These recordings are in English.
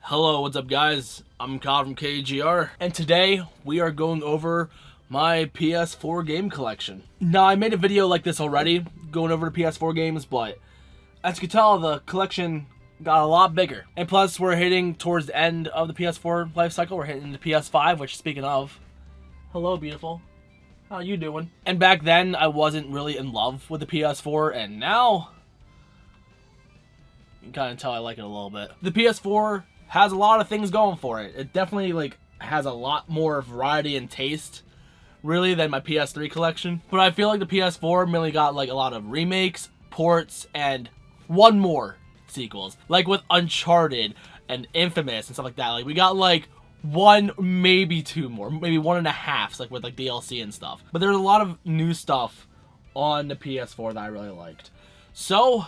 Hello, what's up guys? I'm Kyle from KGR, and today we are going over my PS4 game collection. Now, I made a video like this already, going over the PS4 games, but as you can tell, the collection got a lot bigger. And plus, we're hitting towards the end of the PS4 life cycle. We're hitting the PS5, which, speaking of, hello beautiful. How you doing? And back then, I wasn't really in love with the PS4, and now you can kind of tell I like it a little bit. The PS4 has a lot of things going for it. It definitely has a lot more variety and taste really than my PS3 collection. But I feel like the PS4 mainly got a lot of remakes, ports, and one more sequels. Like with Uncharted and Infamous and stuff like that. We got one, maybe two more, maybe 1.5, with DLC and stuff. But there's a lot of new stuff on the PS4 that I really liked. So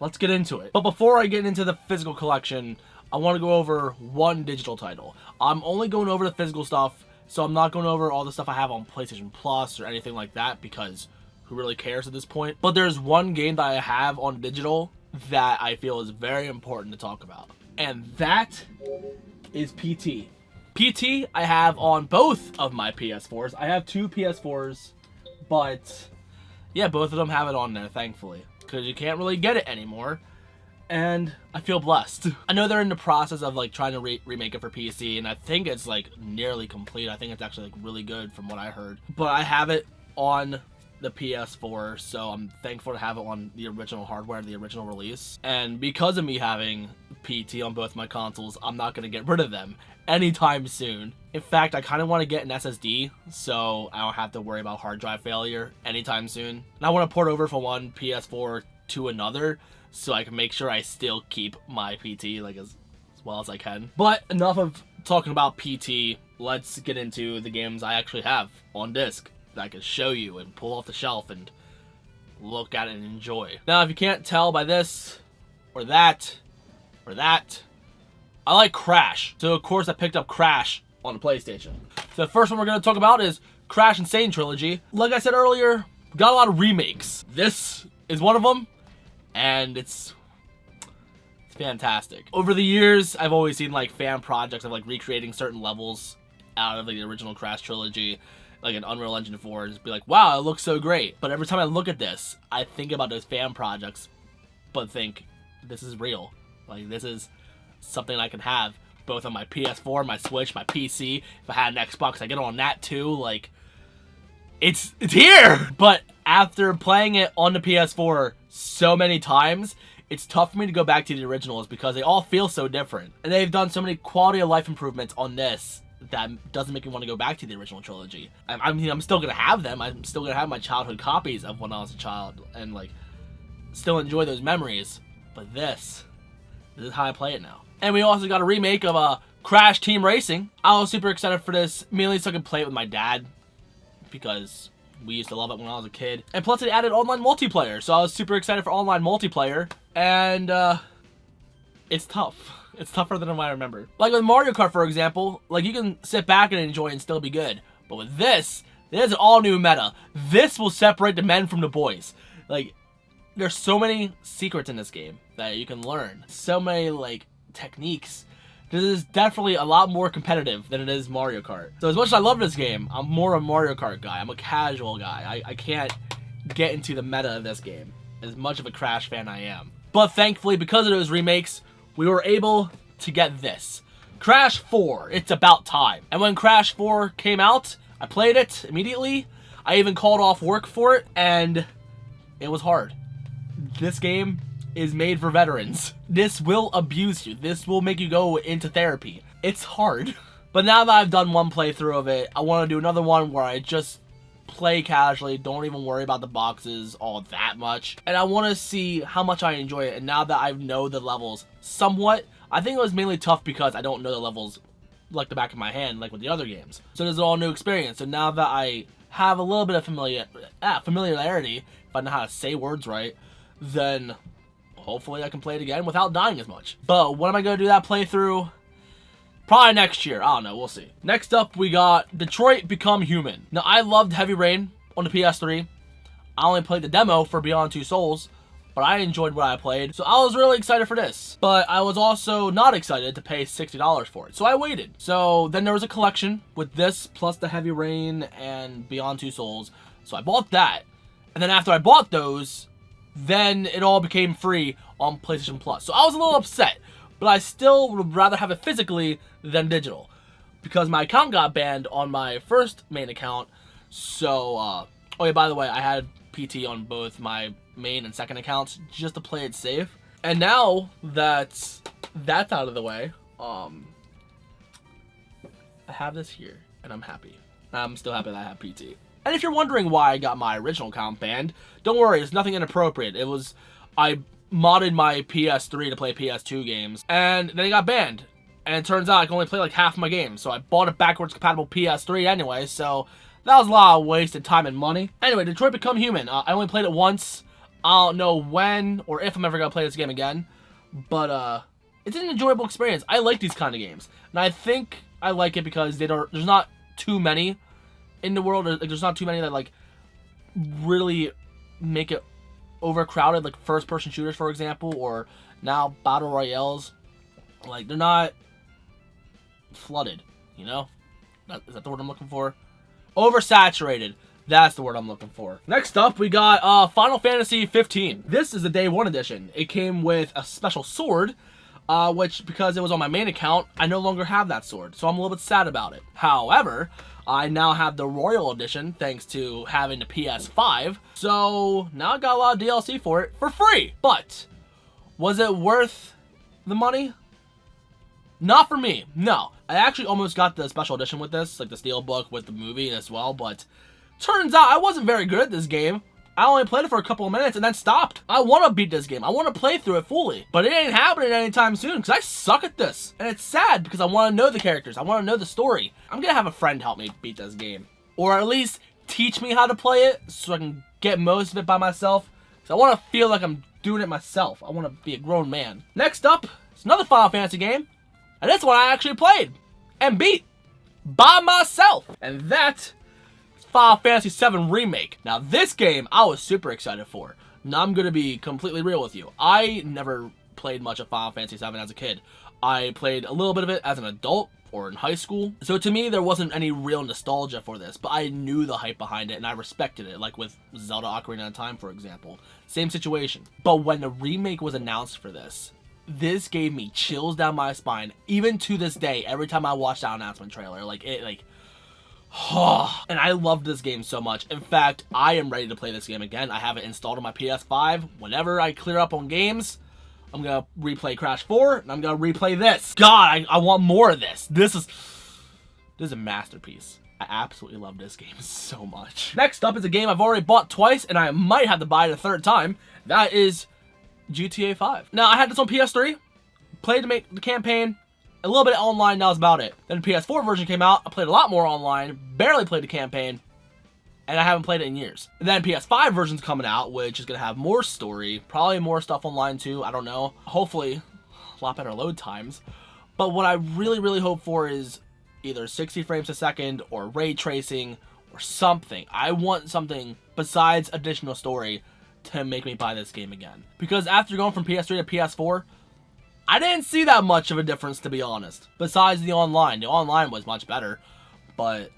let's get into it. But before I get into the physical collection, I want to go over one digital title. I'm only going over the physical stuff, so I'm not going over all the stuff I have on PlayStation Plus or anything like that, because who really cares at this point? But there's one game that I have on digital that I feel is very important to talk about, and that is PT. PT I have on both of my PS4s. I have two PS4s, but yeah, both of them have it on there, thankfully, because you can't really get it anymore. And I feel blessed. I know they're in the process of trying to remake it for PC, and I think it's nearly complete. I think it's actually really good from what I heard. But I have it on the PS4, so I'm thankful to have it on the original hardware, the original release. And because of me having PT on both my consoles, I'm not going to get rid of them anytime soon. In fact, I kind of want to get an SSD, so I don't have to worry about hard drive failure anytime soon. And I want to port over from one PS4 to another, so I can make sure I still keep my PT as well as I can. But enough of talking about PT. Let's get into the games I actually have on disc that I can show you and pull off the shelf and look at it and enjoy. Now, if you can't tell by this or that or that, I like Crash. So of course I picked up Crash on the PlayStation. So the first one we're going to talk about is Crash Insane Trilogy. Like I said earlier, we got a lot of remakes. This is one of them, and it's fantastic. Over the years, I've always seen fan projects of recreating certain levels out of the original Crash trilogy, an Unreal Engine 4, and just be wow, it looks so great. But every time I look at this, I think about those fan projects, but think, this is real. This is something I can have both on my PS4, my Switch, my PC. If I had an Xbox, I get it on that too. It's here! But after playing it on the PS4 so many times, it's tough for me to go back to the originals because they all feel so different. And they've done so many quality of life improvements on this that doesn't make me want to go back to the original trilogy. I mean, I'm still going to have them. I'm still going to have my childhood copies of when I was a child and still enjoy those memories. But this is how I play it now. And we also got a remake of Crash Team Racing. I was super excited for this, mainly so I could play it with my dad, because we used to love it when I was a kid. And plus it added online multiplayer, so I was super excited for online multiplayer. And it's tough. It's tougher than I remember. With Mario Kart, for example, you can sit back and enjoy and still be good. But with this, there's an all new meta. This will separate the men from the boys. There's so many secrets in this game that you can learn. So many techniques. This is definitely a lot more competitive than it is Mario Kart. So as much as I love this game, I'm more a Mario Kart guy. I'm a casual guy. I can't get into the meta of this game, as much of a Crash fan I am. But thankfully, because of those remakes, we were able to get this. Crash 4, It's About Time. And when Crash 4 came out, I played it immediately. I even called off work for it, and it was hard. This game is made for veterans. This will abuse you. This will make you go into therapy. It's hard. But now that I've done one playthrough of it, I want to do another one where I just play casually, don't even worry about the boxes all that much. And I want to see how much I enjoy it. And now that I know the levels somewhat, I think it was mainly tough because I don't know the levels like the back of my hand, like with the other games. So there's an all new experience. So now that I have a little bit of familiarity, if I know how to say words right, then hopefully I can play it again without dying as much. But when am I going to do that playthrough? Probably next year. I don't know. We'll see. Next up, we got Detroit Become Human. Now, I loved Heavy Rain on the PS3. I only played the demo for Beyond Two Souls, but I enjoyed what I played, so I was really excited for this. But I was also not excited to pay $60 for it, so I waited. So then there was a collection with this plus the Heavy Rain and Beyond Two Souls, so I bought that. And then after I bought those, then it all became free on PlayStation Plus. So I was a little upset, but I still would rather have it physically than digital, because my account got banned on my first main account. So, oh yeah, by the way, I had PT on both my main and second accounts just to play it safe. And now that that's out of the way, I have this here, and I'm happy. I'm still happy that I have PT. And if you're wondering why I got my original account banned, don't worry, it's nothing inappropriate. It was, I modded my PS3 to play PS2 games, and then it got banned. And it turns out I can only play like half my games, so I bought a backwards compatible PS3 anyway, so that was a lot of wasted time and money. Anyway, Detroit Become Human. I only played it once. I don't know when or if I'm ever going to play this game again, but it's an enjoyable experience. I like these kind of games, and I think I like it because there's not too many in the world. Like, there's not too many that like really make it overcrowded, like first-person shooters, for example, or now battle royales. Like, they're not flooded, you know? Is that the word I'm looking for? Oversaturated. That's the word I'm looking for. Next up, we got Final Fantasy 15. This is the Day 1 edition. It came with a special sword, which, because it was on my main account, I no longer have that sword, so I'm a little bit sad about it. However, I now have the Royal Edition, thanks to having the PS5, so now I got a lot of DLC for it for free. But, was it worth the money? Not for me, no. I actually almost got the special edition with this, like the Steelbook with the movie as well, but turns out I wasn't very good at this game. I only played it for a couple of minutes and then stopped. I want to beat this game. I want to play through it fully, but it ain't happening anytime soon because I suck at this. And it's sad because I want to know the characters. I want to know the story. I'm going to have a friend help me beat this game, or at least teach me how to play it so I can get most of it by myself. Because I want to feel like I'm doing it myself. I want to be a grown man. Next up, it's another Final Fantasy game. And this one I actually played and beat by myself. And that is Final Fantasy VII Remake. Now this game I was super excited for. Now I'm going to be completely real with you. I never played much of Final Fantasy VII as a kid. I played a little bit of it as an adult or in high school. So to me there wasn't any real nostalgia for this. But I knew the hype behind it and I respected it. Like with Zelda Ocarina of Time, for example. Same situation. But when the remake was announced for this gave me chills down my spine, even to this day, every time I watch that announcement trailer. And I loved this game so much. In fact, I am ready to play this game again. I have it installed on my PS5. Whenever I clear up on games, I'm gonna replay Crash 4, and I'm gonna replay this. God, I want more of this. This is a masterpiece. I absolutely love this game so much. Next up is a game I've already bought twice, and I might have to buy it a third time. That is GTA 5. Now, I had this on PS3, played to make the campaign, a little bit online, that was about it. Then the PS4 version came out, I played a lot more online, barely played the campaign, and I haven't played it in years. And then PS5 version's coming out, which is going to have more story, probably more stuff online too, I don't know. Hopefully, a lot better load times. But what I really, really hope for is either 60 frames a second, or ray tracing, or something. I want something besides additional story to make me buy this game again. Because after going from PS3 to PS4, I didn't see that much of a difference, to be honest. Besides the online. The online was much better, but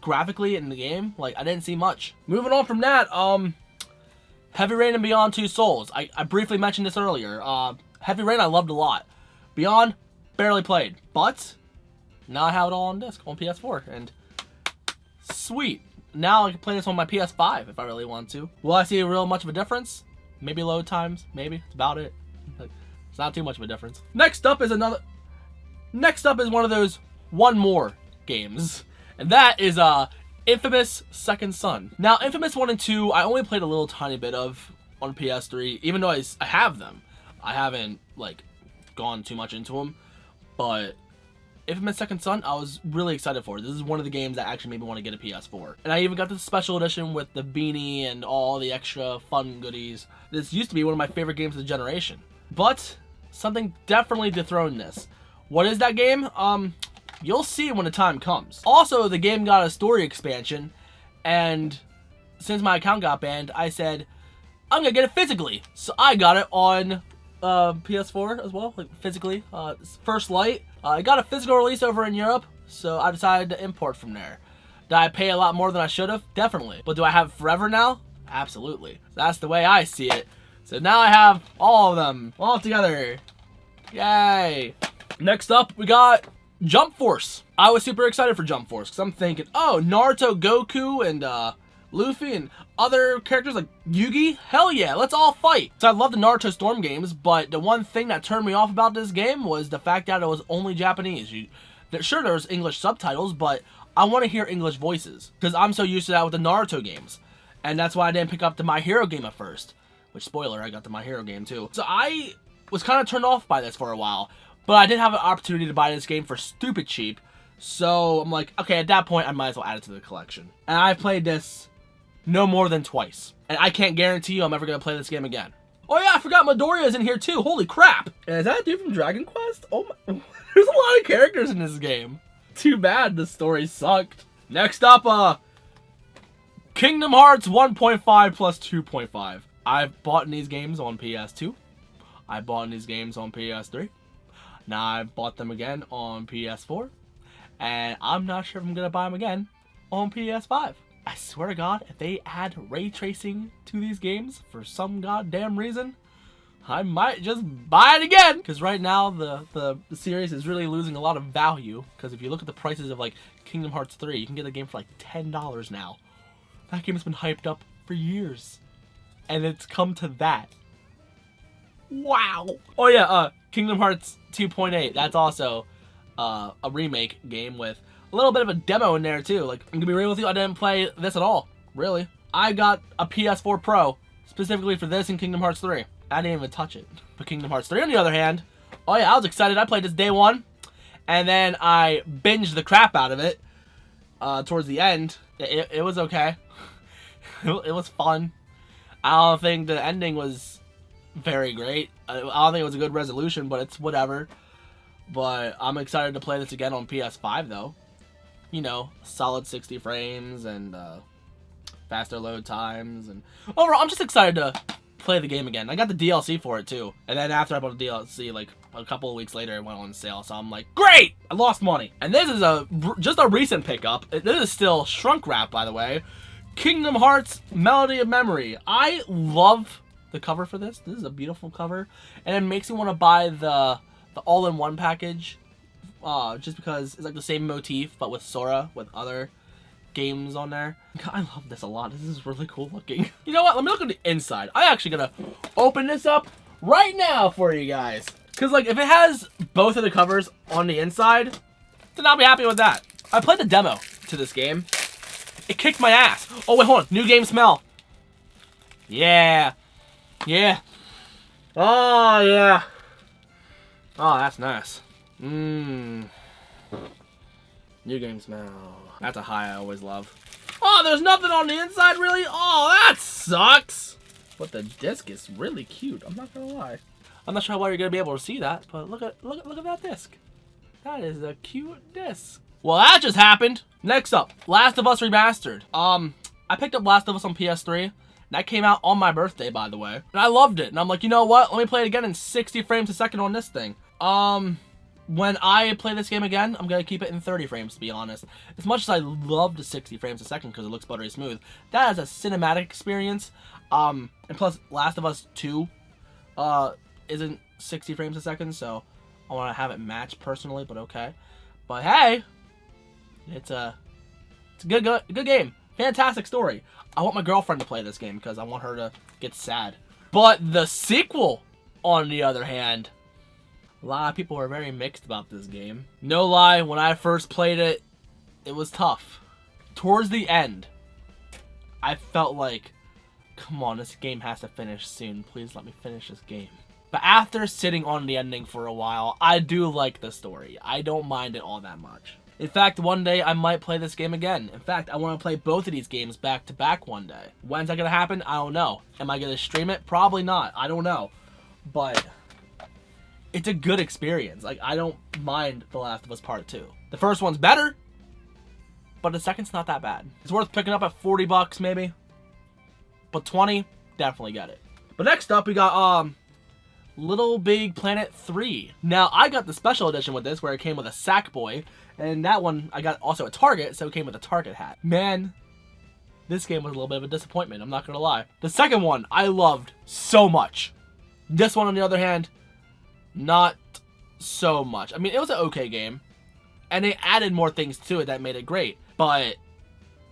graphically in the game, like, I didn't see much. Moving on from that, Heavy Rain and Beyond Two Souls. I briefly mentioned this earlier. Heavy Rain I loved a lot. Beyond, barely played. But now I have it all on disc on PS4, and sweet. Now I can play this on my PS5 if I really want to. Will I see real much of a difference? Maybe load times, maybe. That's about it. It's not too much of a difference. Next up is one of those one more games. And that is Infamous Second Son. Now, Infamous 1 and 2, I only played a little tiny bit of on PS3, even though I have them. I haven't, like, gone too much into them. But Infamous Second Son, I was really excited for. This is one of the games that actually made me want to get a PS4. And I even got the special edition with the beanie and all the extra fun goodies. This used to be one of my favorite games of the generation. But something definitely dethroned this. What is that game? You'll see when the time comes. Also, the game got a story expansion, and since my account got banned, I said, I'm gonna get it physically. So I got it on PS4 as well, like physically. First Light. I got a physical release over in Europe, so I decided to import from there. Did I pay a lot more than I should have? Definitely. But do I have it forever now? Absolutely. That's the way I see it. So now I have all of them all together. Yay. Next up, we got Jump Force. I was super excited for Jump Force because I'm thinking, oh, Naruto, Goku, and Luffy, and other characters like Yugi. Hell yeah, let's all fight. So I love the Naruto Storm games, but the one thing that turned me off about this game was the fact that it was only Japanese. Sure, there was English subtitles, but I want to hear English voices because I'm so used to that with the Naruto games. And that's why I didn't pick up the My Hero game at first. Which, spoiler, I got the My Hero game too. So I was kind of turned off by this for a while. But I did have an opportunity to buy this game for stupid cheap. So I'm like, okay, at that point, I might as well add it to the collection. And I've played this no more than twice. And I can't guarantee you I'm ever going to play this game again. Oh yeah, I forgot Midoriya's in here too. Holy crap. And is that a dude from Dragon Quest? Oh my. There's a lot of characters in this game. Too bad the story sucked. Next up, Kingdom Hearts 1.5 plus 2.5. I've bought these games on PS2. I bought these games on PS3. Now I've bought them again on PS4. And I'm not sure if I'm going to buy them again on PS5. I swear to God, if they add ray tracing to these games for some goddamn reason, I might just buy it again. Because right now, the series is really losing a lot of value. Because if you look at the prices of like Kingdom Hearts 3, you can get the game for like $10 now. That game has been hyped up for years. And it's come to that. Wow. Oh yeah, Kingdom Hearts 2.8. That's also a remake game with a little bit of a demo in there too. Like, I'm gonna be real with you, I didn't play this at all, really. I got a PS4 Pro specifically for this and Kingdom Hearts 3. I didn't even touch it. But Kingdom Hearts 3 on the other hand, oh yeah, I was excited. I played this day one, and then I binged the crap out of it towards the end. It was okay. It was fun. I don't think the ending was very great. I don't think it was a good resolution, but it's whatever. But I'm excited to play this again on PS5 though. You know, solid 60 frames and faster load times, and overall I'm just excited to play the game again. I got the DLC for it too, and then after I bought the DLC, like a couple of weeks later, it went on sale. So I'm like, great! I lost money. And this is just a recent pickup. This is still shrunk wrap, by the way. Kingdom Hearts Melody of Memory. I love the cover for this. This is a beautiful cover, and it makes me want to buy the all-in-one package, just because it's like the same motif but with Sora, with other games on there. I love this a lot. This is really cool looking. You know what? Let me look at the inside. I'm actually gonna open this up right now for you guys, because like if it has both of the covers on the inside, then I'll be happy with that. I played the demo to this game. It kicked my ass. Oh wait, hold on. New game smell. Yeah. Yeah. Oh yeah. Oh, that's nice. New game smell. That's a high I always love. Oh, there's nothing on the inside, really? Oh, that sucks. But the disc is really cute. I'm not gonna lie. I'm not sure why you're gonna be able to see that, but look at that disc. That is a cute disc. Well, that just happened. Next up, Last of Us Remastered. I picked up Last of Us on PS3. That came out on my birthday, by the way. And I loved it. And I'm like, you know what? Let me play it again in 60 frames a second on this thing. When I play this game again, I'm going to keep it in 30 frames, to be honest. As much as I love the 60 frames a second because it looks buttery smooth, that is a cinematic experience. And plus, Last of Us 2 isn't 60 frames a second, so I want to have it match personally, but okay. But hey, it's a good game. Fantastic story. I want my girlfriend to play this game because I want her to get sad. But the sequel, on the other hand, a lot of people were very mixed about this game. No lie, when I first played it, it was tough. Towards the end, I felt like, come on, this game has to finish soon. Please let me finish this game. But after sitting on the ending for a while, I do like the story. I don't mind it all that much. In fact, one day I might play this game again. In fact, I want to play both of these games back to back one day. When's that going to happen? I don't know. Am I going to stream it? Probably not. I don't know. But it's a good experience. Like, I don't mind The Last of Us Part 2. The first one's better, but the second's not that bad. It's worth picking up at 40 bucks maybe. But 20, definitely get it. But next up, we got Little Big Planet 3. Now, I got the special edition with this, where it came with a Sackboy, and that one I got also a Target, so it came with a Target hat. Man, this game was a little bit of a disappointment, I'm not gonna lie. The second one, I loved so much. This one, on the other hand, not so much. I mean, it was an okay game, and they added more things to it that made it great, but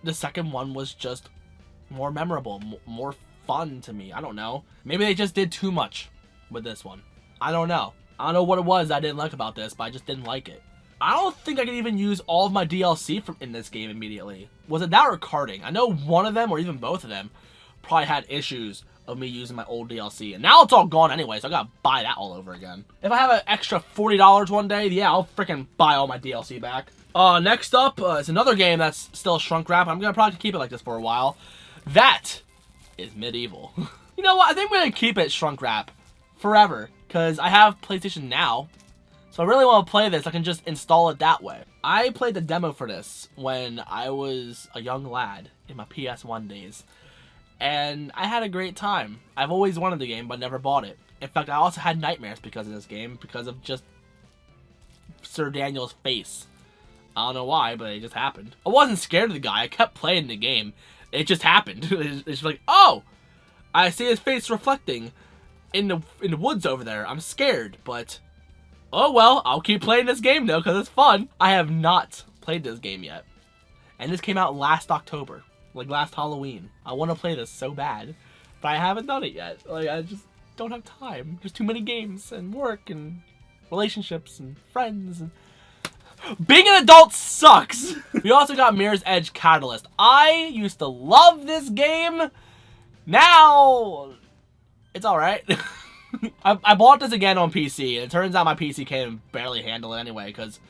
the second one was just more memorable, more fun to me. I don't know. Maybe they just did too much with this one. I don't know. I don't know what it was I didn't like about this, but I just didn't like it. I don't think I could even use all of my DLC from in this game immediately. Was it that or karting? I know one of them, or even both of them, probably had issues of me using my old DLC. And now it's all gone anyway, so I gotta buy that all over again. If I have an extra $40 one day, yeah, I'll freaking buy all my DLC back. Next up is another game that's still shrunk wrap. I'm gonna probably keep it like this for a while. That is Medieval. You know what? I think I'm gonna keep it shrunk wrap forever, because I have PlayStation Now, so I really want to play this. I can just install it that way. I played the demo for this when I was a young lad in my PS1 days, and I had a great time. I've always wanted the game, but never bought it. In fact, I also had nightmares because of this game, because of just Sir Daniel's face. I don't know why, but it just happened. I wasn't scared of the guy. I kept playing the game. It just happened. It's like, oh, I see his face reflecting in the woods over there. I'm scared, but oh well, I'll keep playing this game though, because it's fun. I have not played this game yet, and this came out last October, like last Halloween. I want to play this so bad, but I haven't done it yet. Like, I just don't have time. There's too many games and work and relationships and friends, and being an adult sucks. We also got Mirror's Edge Catalyst. I used to love this game. Now it's alright. I bought this again on PC, and it turns out my PC can barely handle it anyway, because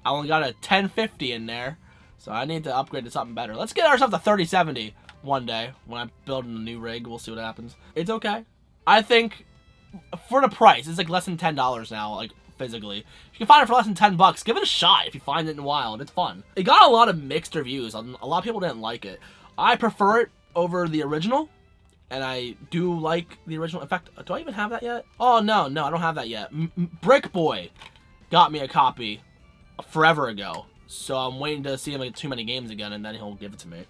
I only got a 1050 in there, so I need to upgrade to something better. Let's get ourselves a 3070 one day. When I'm building a new rig, we'll see what happens. It's okay. I think for the price, it's like less than $10 now, like physically. If you can find it for less than 10 bucks, give it a shot if you find it in the wild. It's fun. It got a lot of mixed reviews. A lot of people didn't like it. I prefer it over the original, and I do like the original. In fact, do I even have that yet? Oh, no, I don't have that yet. Brick Boy got me a copy forever ago, so I'm waiting to see him get too many games again, and then he'll give it to me.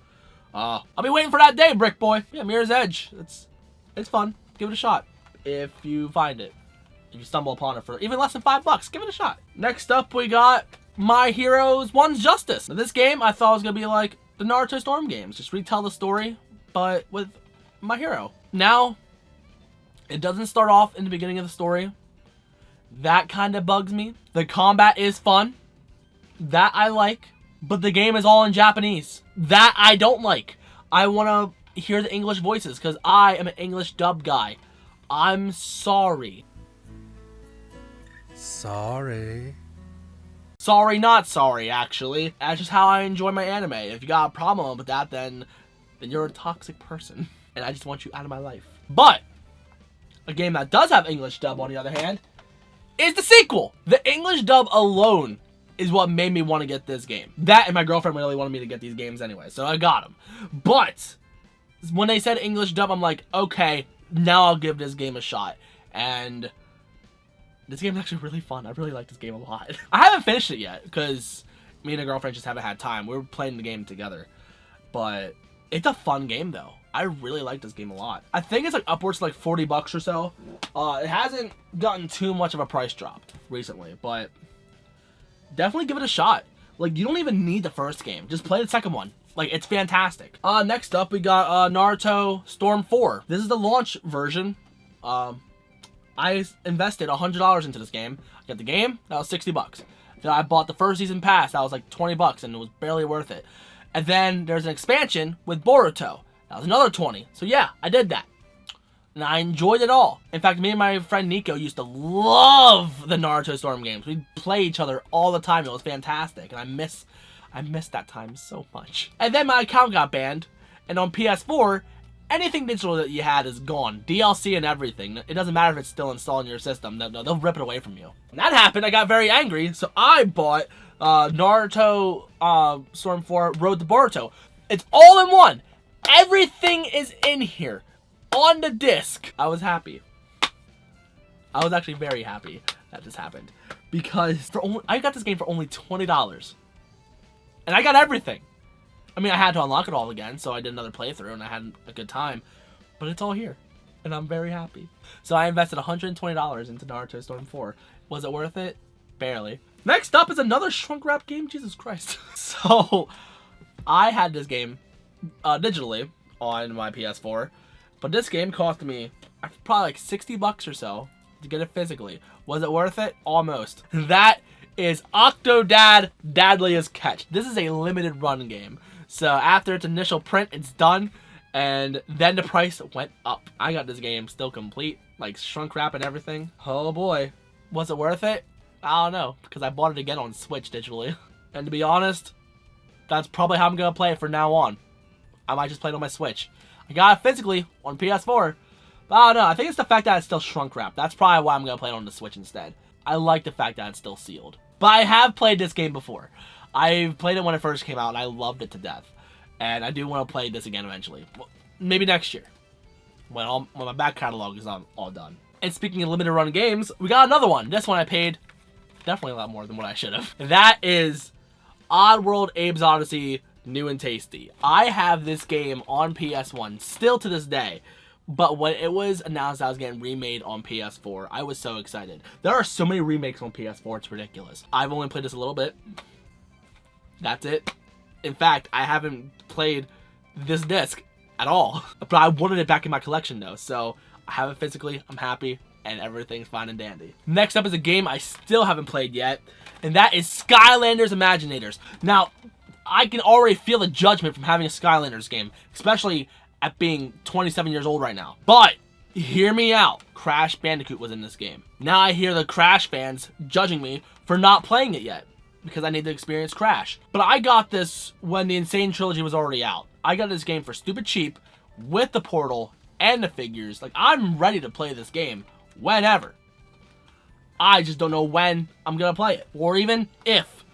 I'll be waiting for that day, Brick Boy. Yeah, Mirror's Edge. It's fun. Give it a shot if you find it. If you stumble upon it for even less than $5, give it a shot. Next up, we got My Heroes One's Justice. Now, this game I thought was gonna be like the Naruto Storm games, just retell the story, but with my hero. Now, it doesn't start off in the beginning of the story. That kind of bugs me. The combat is fun. That I like. But the game is all in Japanese. That I don't like. I want to hear the English voices, because I am an English dub guy. I'm sorry. Sorry. Sorry, not sorry, actually. That's just how I enjoy my anime. If you got a problem with that, then you're a toxic person. And I just want you out of my life. But a game that does have English dub, on the other hand, is the sequel. The English dub alone is what made me want to get this game. That and my girlfriend really wanted me to get these games anyway, so I got them. But when they said English dub, I'm like, okay, now I'll give this game a shot. And this game is actually really fun. I really like this game a lot. I haven't finished it yet, because me and a girlfriend just haven't had time. We were playing the game together. But it's a fun game, though. I really like this game a lot. I think it's like upwards to like $40 or so. It hasn't gotten too much of a price drop recently, but definitely give it a shot. Like, you don't even need the first game. Just play the second one. Like, it's fantastic. Next up, we got Naruto Storm 4. This is the launch version. I invested $100 into this game. I got the game, that was $60. Then I bought the first season pass, that was like $20, and it was barely worth it. And then there's an expansion with Boruto. That was another $20. So yeah, I did that. And I enjoyed it all. In fact, me and my friend Nico used to love the Naruto Storm games. We'd play each other all the time. It was fantastic. And I miss that time so much. And then my account got banned. And on PS4, anything digital that you had is gone. DLC and everything. It doesn't matter if it's still installed in your system. No, they'll rip it away from you. When that happened, I got very angry. So I bought Naruto Storm 4 Road to Boruto. It's all in one. Everything is in here. on the disc. I was happy. I was actually very happy that this happened. Because I got this game for only $20. And I got everything. I mean, I had to unlock it all again, so I did another playthrough and I had a good time. But it's all here. And I'm very happy. So I invested $120 into Naruto Storm 4. Was it worth it? Barely. Next up is another shrunk wrap game. Jesus Christ. So I had this game digitally on my PS4. But this game cost me probably like $60 or so to get it physically. Was it worth it? Almost. That is Octodad Deadliest Catch. This is a limited run game. So after its initial print, it's done. And then the price went up. I got this game still complete, like shrunk wrap and everything. Oh boy. Was it worth it? I don't know, because I bought it again on Switch digitally. And to be honest, that's probably how I'm going to play it from now on. I might just play it on my Switch. I got it physically on PS4. But I don't know. I think it's the fact that it's still shrunk wrap. That's probably why I'm going to play it on the Switch instead. I like the fact that it's still sealed. But I have played this game before. I played it when it first came out, and I loved it to death. And I do want to play this again eventually. Well, maybe next year. When my back catalog is all done. And speaking of limited run games, we got another one. This one I paid definitely a lot more than what I should have. That is Oddworld Abe's Odyssey New and Tasty. I have this game on PS1 still to this day. But when it was announced that I was getting remade on PS4, I was so excited. There are so many remakes on PS4, it's ridiculous. I've only played this a little bit. That's it. In fact, I haven't played this disc at all. But I wanted it back in my collection though, so I have it physically, I'm happy, and everything's fine and dandy. Next up is a game I still haven't played yet, and that is Skylanders Imaginators. Now, I can already feel the judgment from having a Skylanders game, especially at being 27 years old right now. But, hear me out. Crash Bandicoot was in this game. Now I hear the Crash fans judging me for not playing it yet, because I need to experience Crash. But I got this when the Insane Trilogy was already out. I got this game for stupid cheap, with the Portal and the figures. Like, I'm ready to play this game whenever. I just don't know when I'm gonna play it, or even if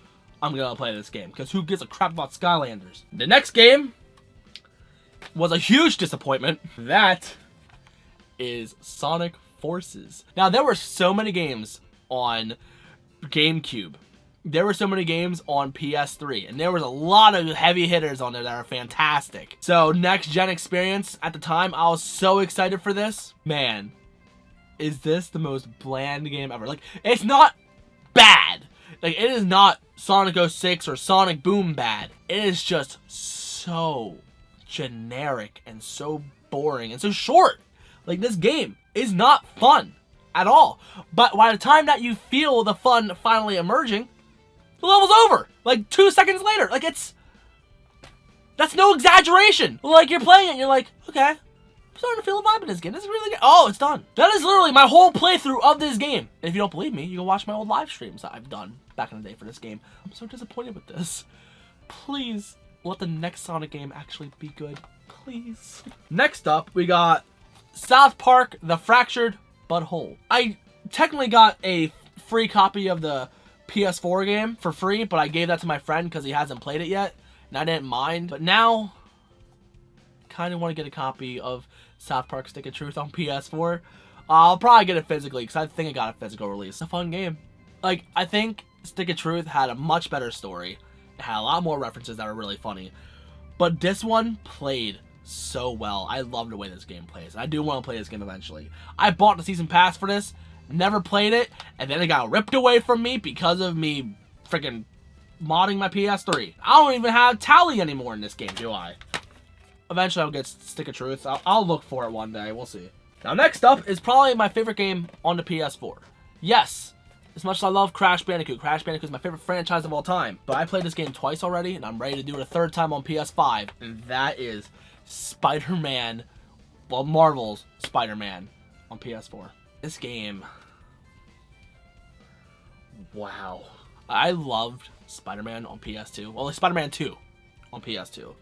I'm gonna play this game, because who gives a crap about Skylanders? The next game was a huge disappointment. That is Sonic Forces. Now, there were so many games on GameCube. There were so many games on PS3. And there was a lot of heavy hitters on there that are fantastic. So, next gen experience, at the time, I was so excited for this. Man, is this the most bland game ever. Like, it's not bad. Like, it is not Sonic 06 or Sonic Boom bad. It is just so generic and so boring and so short. Like, this game is not fun at all. But by the time that you feel the fun finally emerging, the level's over. Like, 2 seconds later. Like, that's no exaggeration. Like, you're playing it and you're like, okay, I'm starting to feel a vibe in this game. This is really good. Oh, it's done. That is literally my whole playthrough of this game. And if you don't believe me, you can watch my old live streams that I've done back in the day for this game. I'm so disappointed with this. Please let the next Sonic game actually be good. Please. Next up, we got South Park: The Fractured But Whole. I technically got a free copy of the PS4 game for free, but I gave that to my friend because he hasn't played it yet, and I didn't mind. But now, kind of want to get a copy of South Park: Stick of Truth on PS4. I'll probably get it physically because I think it got a physical release. It's a fun game. Like, I think Stick of Truth had a much better story. It had a lot more references that were really funny. But this one played so well. I love the way this game plays. I do want to play this game eventually. I bought the season pass for this, never played it, and then it got ripped away from me because of me freaking modding my PS3. I don't even have Tally anymore in this game, do I? Eventually I'll get Stick of Truth. I'll look for it one day. We'll see. Now, next up is probably my favorite game on the PS4. Yes, as much as I love Crash Bandicoot. Crash Bandicoot is my favorite franchise of all time. But I played this game twice already, and I'm ready to do it a third time on PS5. And that is Spider-Man, well, Marvel's Spider-Man on PS4. This game, wow. I loved Spider-Man on PS2. Well, like Spider-Man 2 on PS2.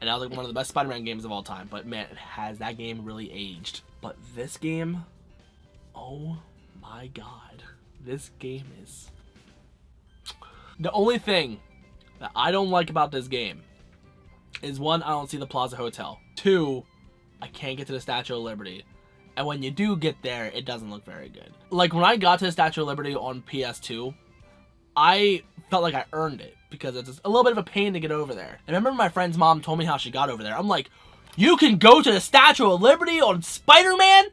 And that was like one of the best Spider-Man games of all time. But man, has that game really aged. But this game, oh my god. This game is... The only thing that I don't like about this game is, one, I don't see the Plaza Hotel. Two, I can't get to the Statue of Liberty. And when you do get there, it doesn't look very good. Like, when I got to the Statue of Liberty on PS2, I felt like I earned it, because it's a little bit of a pain to get over there. And I remember my friend's mom told me how she got over there. I'm like, you can go to the Statue of Liberty on Spider-Man?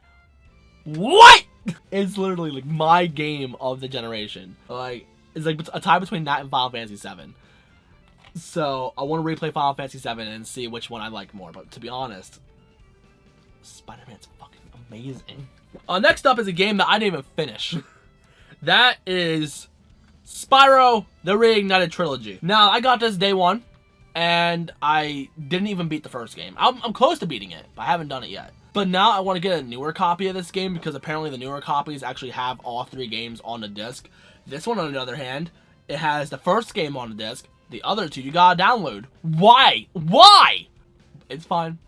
What? It's literally like my game of the generation. Like, it's like a tie between that and Final Fantasy VII. So I want to replay Final Fantasy VII and see which one I like more. But to be honest, Spider-Man's fucking amazing. Next up is a game that I didn't even finish. That is Spyro, the Reignited Trilogy. Now, I got this day one, and I didn't even beat the first game. I'm close to beating it, but I haven't done it yet. But now I want to get a newer copy of this game, because apparently the newer copies actually have all 3 games on the disc. This one, on the other hand, it has the first game on the disc. The other 2 you gotta download. Why? Why? It's fine.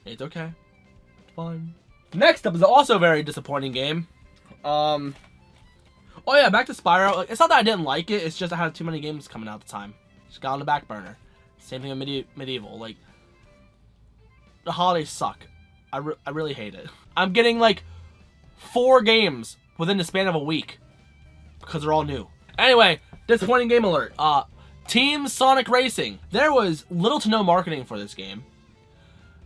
It's okay. It's fine. Next up is also a very disappointing game. Oh yeah, back to Spyro. Like, it's not that I didn't like it, it's just I had too many games coming out at the time. Just got on the back burner. Same thing with Medieval. Like, the holidays suck. I really hate it. I'm getting like 4 games within the span of a week, because they're all new. Anyway, disappointing game alert. Team Sonic Racing. There was little to no marketing for this game.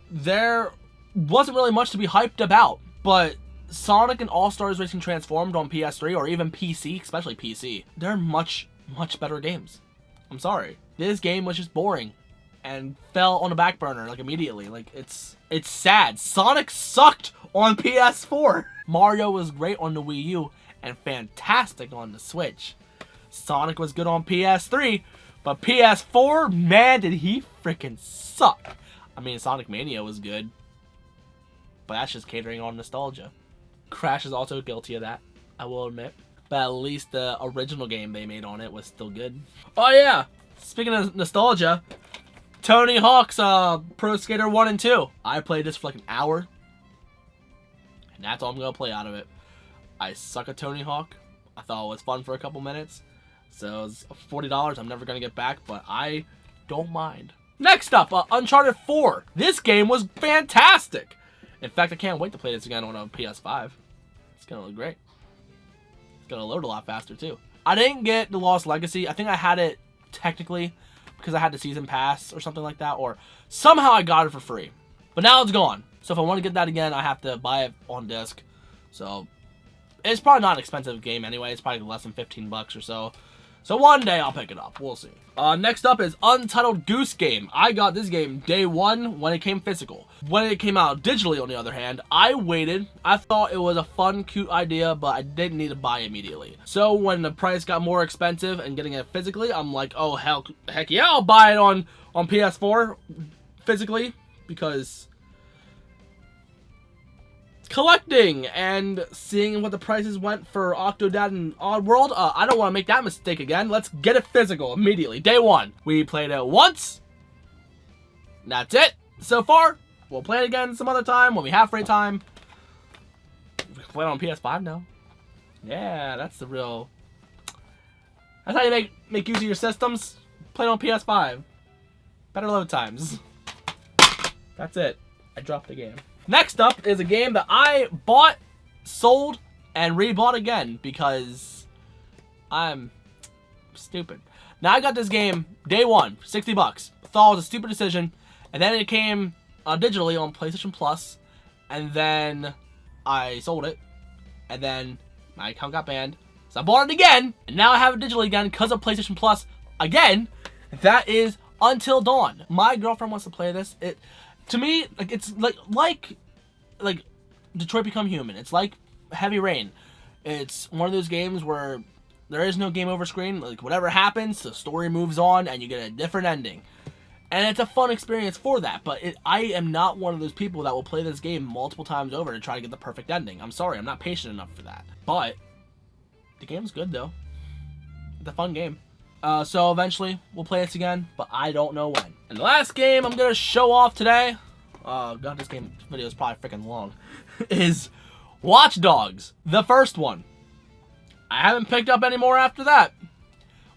There wasn't really much to be hyped about, but Sonic and All-Stars Racing Transformed on PS3 or even PC, especially PC, they're much, much better games. I'm sorry. This game was just boring and fell on the back burner like immediately. Like, it's sad. Sonic sucked on PS4. Mario was great on the Wii U and fantastic on the Switch. Sonic was good on PS3, but PS4, man, did he freaking suck. I mean, Sonic Mania was good, but that's just catering on nostalgia. Crash is also guilty of that, I will admit. But at least the original game they made on it was still good. Oh yeah, speaking of nostalgia, Tony Hawk's Pro Skater 1 and 2. I played this for like an hour, and that's all I'm gonna play out of it. I suck at Tony Hawk. I thought it was fun for a couple minutes. So it's $40 I'm never gonna get back, but I don't mind. Next up, Uncharted 4. This game was fantastic. In fact, I can't wait to play this again on a PS5. It's gonna look great. It's gonna load a lot faster too. I didn't get the Lost Legacy. I think I had it technically because I had the season pass or something like that, or somehow I got it for free. But now it's gone. So if I want to get that again, I have to buy it on disc. So it's probably not an expensive game anyway. It's probably less than 15 bucks or so. So one day I'll pick it up. We'll see. Next up is Untitled Goose Game. I got this game day one when it came physical. When it came out digitally, on the other hand, I waited. I thought it was a fun, cute idea, but I didn't need to buy it immediately. So when the price got more expensive and getting it physically, I'm like, oh, heck yeah, I'll buy it on PS4 physically, because collecting and seeing what the prices went for Octodad and Oddworld, I don't want to make that mistake again. Let's get it physical immediately. Day one. We played it once. That's it. So far, we'll play it again some other time when we have free time. We can play it on PS5 now. Yeah, that's the real... That's how you make use of your systems. Play it on PS5. Better load times. That's it. I dropped the game. Next up is a game that I bought, sold, and rebought again because I'm stupid. Now I got this game day one, 60 bucks. Thought it was a stupid decision, and then it came digitally on PlayStation Plus, and then I sold it, and then my account got banned, so I bought it again, and now I have it digitally again because of PlayStation Plus again. That is Until Dawn. My girlfriend wants to play this. To me, like, it's like Detroit Become Human. It's like Heavy Rain. It's one of those games where there is no game over screen. Like, whatever happens, the story moves on, and you get a different ending. And it's a fun experience for that. But I am not one of those people that will play this game multiple times over to try to get the perfect ending. I'm sorry, I'm not patient enough for that. But the game's good, though. It's a fun game. So eventually, we'll play this again, but I don't know when. And the last game I'm going to show off today, God, this video is probably freaking long, is Watch Dogs, the first one. I haven't picked up any more after that,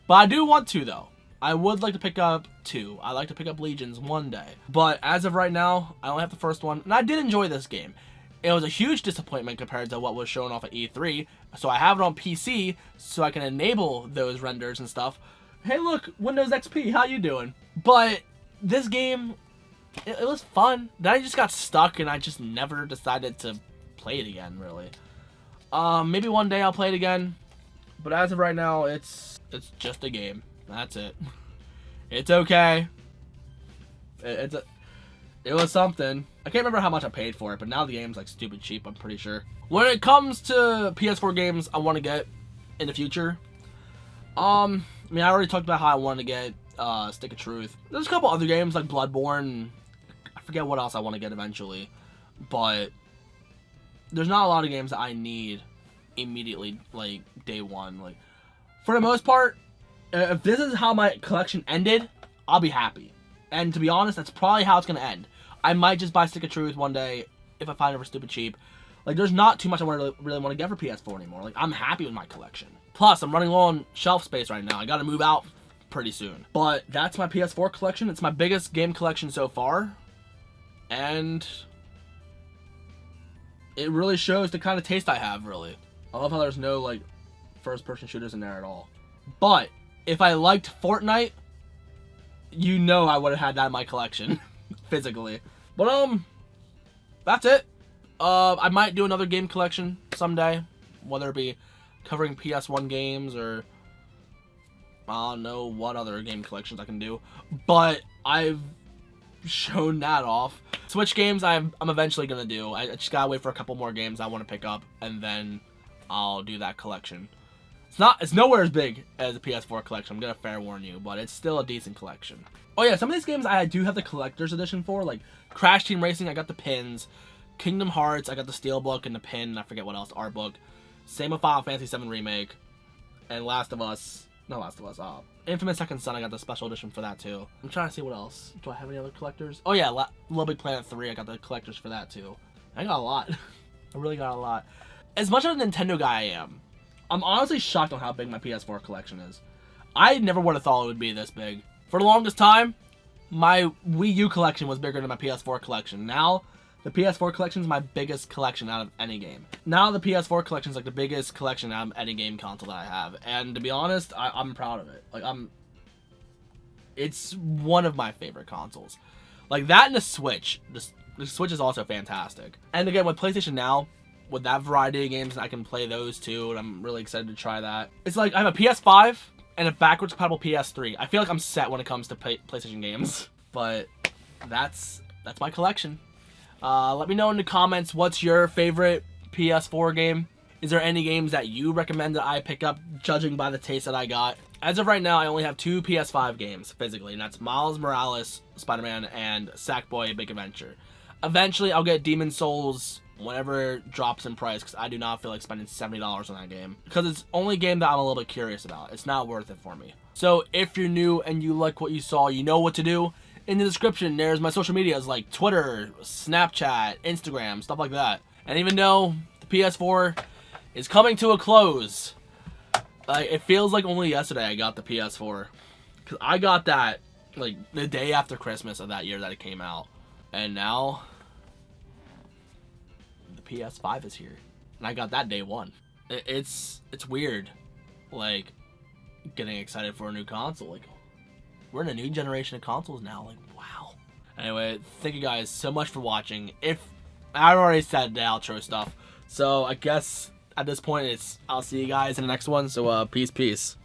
but I do want to, though. I would like to pick up 2. I'd like to pick up Legions one day. But as of right now, I only have the first one. And I did enjoy this game. It was a huge disappointment compared to what was shown off at E3. So I have it on PC so I can enable those renders and stuff. Hey look, Windows XP, how you doing? But this game, it was fun. Then I just got stuck and I just never decided to play it again, really. Maybe one day I'll play it again. But as of right now, it's just a game. That's it. It's okay. It was something. I can't remember how much I paid for it, but now the game's like stupid cheap, I'm pretty sure. When it comes to PS4 games I want to get in the future, I mean, I already talked about how I want to get Stick of Truth. There's a couple other games like Bloodborne. I forget what else I want to get eventually, but there's not a lot of games that I need immediately, like day one. Like, for the most part, if this is how my collection ended, I'll be happy. And to be honest, that's probably how it's gonna end. I might just buy Stick of Truth one day if I find it for stupid cheap. Like, there's not too much I really want to get for PS4 anymore. Like, I'm happy with my collection. Plus, I'm running low on shelf space right now. I gotta move out pretty soon. But that's my PS4 collection. It's my biggest game collection so far. And it really shows the kind of taste I have, really. I love how there's no, like, first-person shooters in there at all. But if I liked Fortnite, you know I would have had that in my collection. Physically. But, that's it. I might do another game collection someday. Whether it be covering PS1 games or I don't know what other game collections I can do. But I've shown that off. Switch games I'm eventually going to do. I just gotta wait for a couple more games I want to pick up, and then I'll do that collection. It's nowhere as big as the PS4 collection, I'm gonna fair warn you, but it's still a decent collection. Oh yeah, some of these games I do have the collector's edition for, like Crash Team Racing, I got the pins. Kingdom Hearts, I got the steelbook and the pin, I forget what else, art book. Same with Final Fantasy VII Remake. And Infamous Second Son, I got the special edition for that too. I'm trying to see what else. Do I have any other collectors? Oh yeah, Little Big Planet 3, I got the collectors for that too. I got a lot. I really got a lot. As much of a Nintendo guy I am, I'm honestly shocked on how big my PS4 collection is. I never would have thought it would be this big. For the longest time, my Wii U collection was bigger than my PS4 collection. Now, the PS4 collection is my biggest collection out of any game. Now the PS4 collection is like the biggest collection out of any game console that I have. And to be honest, I'm proud of it. Like, it's one of my favorite consoles. Like that and the Switch. The Switch is also fantastic. And again, with PlayStation Now, with that variety of games, I can play those too, and I'm really excited to try that. It's like I have a PS5 and a backwards compatible PS3. I feel like I'm set when it comes to PlayStation games. But that's my collection. Let me know in the comments what's your favorite PS4 game. Is there any games that you recommend that I pick up, judging by the taste that I got? As of right now, I only have 2 PS5 games physically, and that's Miles Morales, Spider-Man, and Sackboy: Big Adventure. Eventually, I'll get Demon's Souls whenever it drops in price, because I do not feel like spending $70 on that game. Because it's only a game that I'm a little bit curious about. It's not worth it for me. So if you're new and you like what you saw, you know what to do. In the description, there's my social medias like Twitter, Snapchat, Instagram, stuff like that. And even though the PS4 is coming to a close, it feels like only yesterday I got the PS4. Because I got that like the day after Christmas of that year that it came out. And now PS5 is here, and I got that day one. It's weird, like getting excited for a new console. Like, we're in a new generation of consoles now. Like, wow. Anyway, thank you guys so much for watching. If I already said the outro stuff, so I guess at this point I'll see you guys in the next one. So peace.